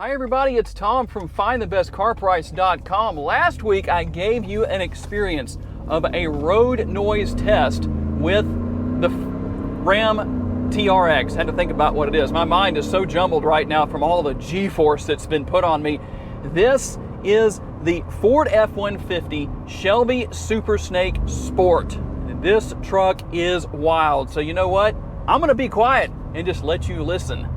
Hi everybody, it's Tom from FindTheBestCarPrice.com. Last week I gave you an experience of a road noise test with the Ram TRX. Had to think about what it is. My mind is so jumbled right now from all the G-force that's been put on me. This is the Ford F-150 Shelby Super Snake Sport. This truck is wild. So you know what? I'm gonna be quiet and just let you listen.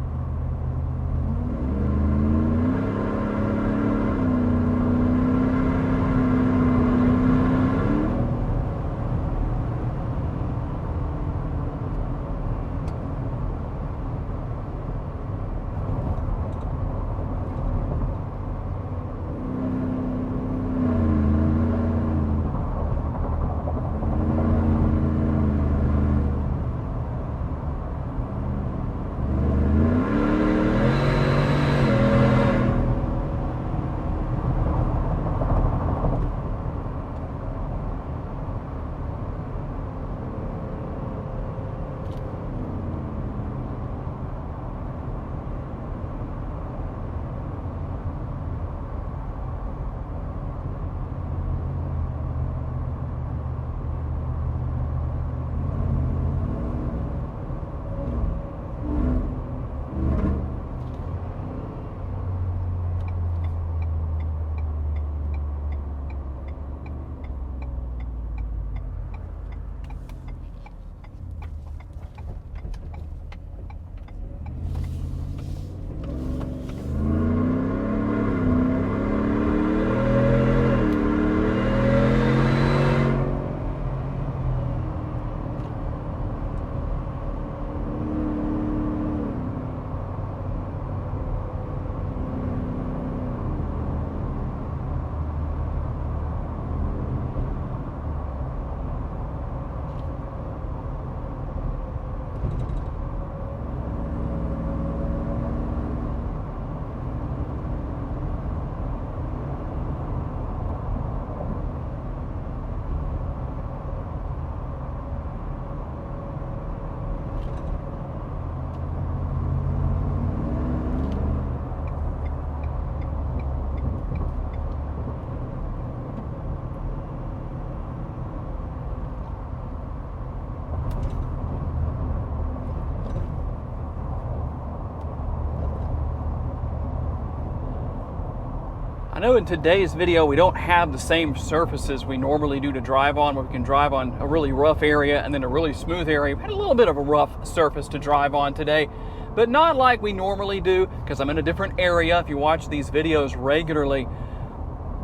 I know in today's video we don't have the same surfaces we normally do to drive on, where we can drive on a really rough area and then a really smooth area. We had a little bit of a rough surface to drive on today, but not like we normally do, because I'm in a different area if you watch these videos regularly.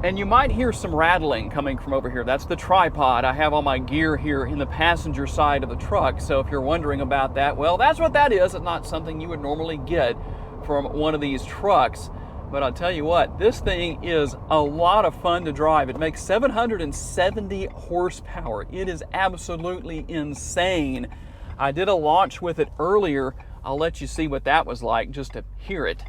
And you might hear some rattling coming from over here. That's the tripod. I have all my gear here in the passenger side of the truck, so if you're wondering about that, well, that's what that is. It's not something you would normally get from one of these trucks. But I'll tell you what, this thing is a lot of fun to drive. It makes 770 horsepower. It is absolutely insane. I did a launch with it earlier. I'll let you see what that was like just to hear it.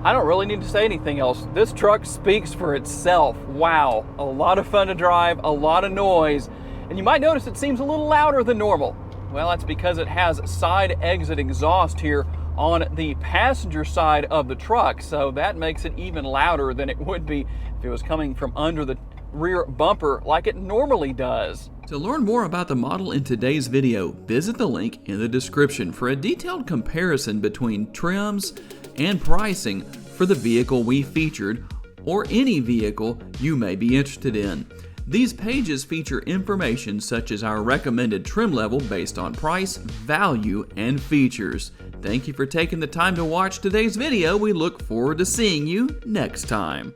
I don't really need to say anything else. This truck speaks for itself. Wow, a lot of fun to drive, a lot of noise, and you might notice it seems a little louder than normal. Well, that's because it has side exit exhaust here on the passenger side of the truck, so that makes it even louder than it would be if it was coming from under the rear bumper like it normally does. To learn more about the model in today's video, visit the link in the description for a detailed comparison between trims and pricing for the vehicle we featured or any vehicle you may be interested in. These pages feature information such as our recommended trim level based on price, value, and features. Thank you for taking the time to watch today's video. We look forward to seeing you next time.